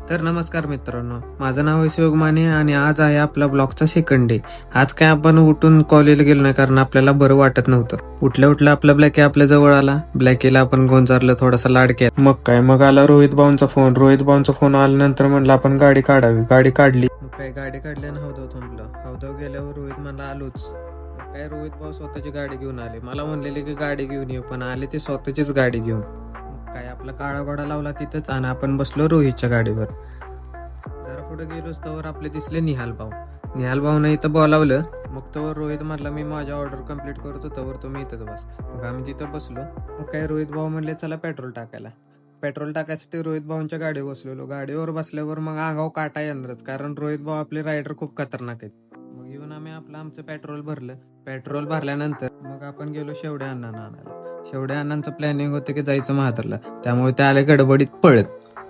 तर नमस्कार मित्रांनो, माझं नाव आहे शिवग माने आणि आज आहे आपला ब्लॉगचा सेकंड डे. आज काय आपण उठून कॉलेजला गेलो नाही कारण आपल्याला बरं वाटत नव्हतं. उठल्या उठल्या आपला ब्लॅकी आपल्या जवळ आला. ब्लॅकीला आपण गोंजारलं, थोडासा लाड केला. मग आला रोहित भाऊंचा फोन आल्यानंतर म्हणलं आपण गाडी काढावी. गाडी काढली. मग काय गाडी काढल्यानं हौदाव थांबलं. हौदाव गेल्यावर रोहित म्हणला आलोच. मग काय रोहित भाऊ स्वतःची गाडी घेऊन आले. मला म्हणलेले की गाडी घेऊन येऊ, पण आले ते स्वतःचीच गाडी घेऊन. काय आपला काळा घोडा लावला तिथंच आणि आपण बसलो रोहितच्या गाडीवर. जरा पुढे गेलोच तर आपले दिसले निहाल भाऊनं इथं बोलावलं. मग तवर रोहित म्हणला मी माझी ऑर्डर कम्प्लीट करतो, तवर तुम्ही इथंच बस. मग आम्ही तिथं बसलो. मग काय रोहित भाऊ म्हणले चला पेट्रोल टाकायला. पेट्रोल टाकायसाठी रोहित भाऊंच्या गाडीवर बसलेलो. गाडीवर बसल्यावर मग आगाव काटा येणारच, कारण रोहित भाऊ आपले रायडर खूप खतरनाक आहेत. मग येऊन आम्ही आमचं पेट्रोल भरलं. पेट्रोल भरल्यानंतर मग आपण गेलो शेवड्या अण्णांना आणायला. शेवड्या अण्णांचं प्लॅनिंग होतं की जायचं महादरला, त्यामुळे ते आले गडबडीत पळत.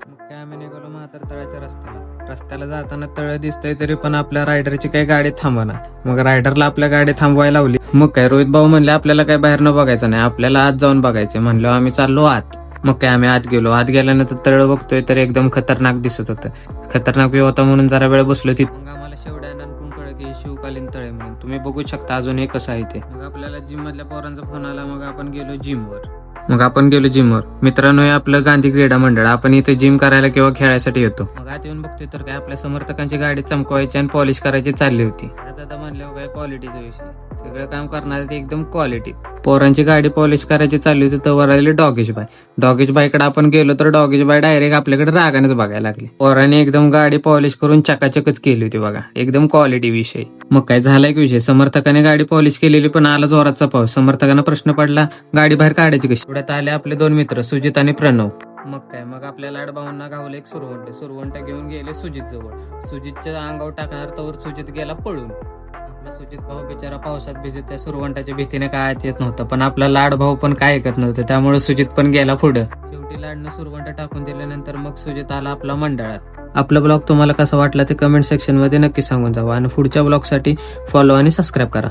मग काय आम्ही निघालो महादर तळ्याच्या रस्त्याला जाताना तळ दिसतंय तरी पण आपल्या रायडरची काही गाडी थांबना. मग रायडरला आपल्या गाडी थांबवायला लावली. मग काय रोहित भाऊ म्हणले आपल्याला काय बाहेर न बघायचं नाही, आपल्याला आत जाऊन बघायचं. म्हणलो आम्ही चाललो आत. मग काय आम्ही आत गेलो. आत गेल्यानंतर तळ बघतोय तर एकदम खतरनाक दिसत होतं. खतरनाक व्यू होता म्हणून जरा वेळ बसलो तिथे. मग आम्हाला शेवड्या अण्णांकडून कळलं की शिवकालीन तळे म्हणून. तुम्ही बघू शकता अजून हे कसं आहे ते. मग आपल्याला जिम मधल्या पोरांचा फोन आला. मग आपण गेलो जिमवर. मित्रांनो, हे आपलं गांधी क्रीडा मंडळ. आपण इथे जिम करायला किंवा खेळायसाठी येतो. मग आत येऊन बघतोय तर काय आपल्या समर्थकांची गाडी चमकवायची आणि पॉलिश करायची चालली होती. आता म्हणले काय क्वालिटीचा विषय, सगळं काम करणार ते एकदम क्वालिटी. पोरांची गाडी पॉलिश करायची चालली होती तर आले डॉगेश बाईकडे आपण गेलो तर डॉगेश बाई डायरेक्ट आपल्याकडे रागानेच बघायला लागली. पोरांनी एकदम गाडी पॉलिश करून चकाचकच केली होती बघा, एकदम क्वालिटी विषय. मग काय झालाय की विषय, समर्थकाने गाडी पॉलिश केलेली पण आला जोराचा पाऊस. समर्थकांना प्रश्न पडला गाडी बाहेर काढायची कशी. पुढ्यात आले आपले दोन मित्र सुजित आणि प्रणव. मग आपल्या लाडभावांना गावलं एक सुरवंट घेऊन गेले सुजित जवळ. सुजितच्या अंगावर टाकणार तर सुजित गेला पळून. आपला सुजित भाऊ बिचारा पावसात भिजत त्या सुरवंटाच्या भीतीने काय येत नव्हतं, पण आपला लाड भाऊ पण काय ऐकत नव्हतं, त्यामुळे सुजित पण गेला पुढं. शेवटी लाडनं सुरवंट टाकून दिल्यानंतर मग सुजित आला आपला मंडळात. आपला ब्लॉग तुम्हाला कसा वाटला ते कमेंट सेक्शन मध्ये नक्की सांगून जावा आणि पुढच्या ब्लॉग साठी फॉलो आणि सबस्क्राईब करा.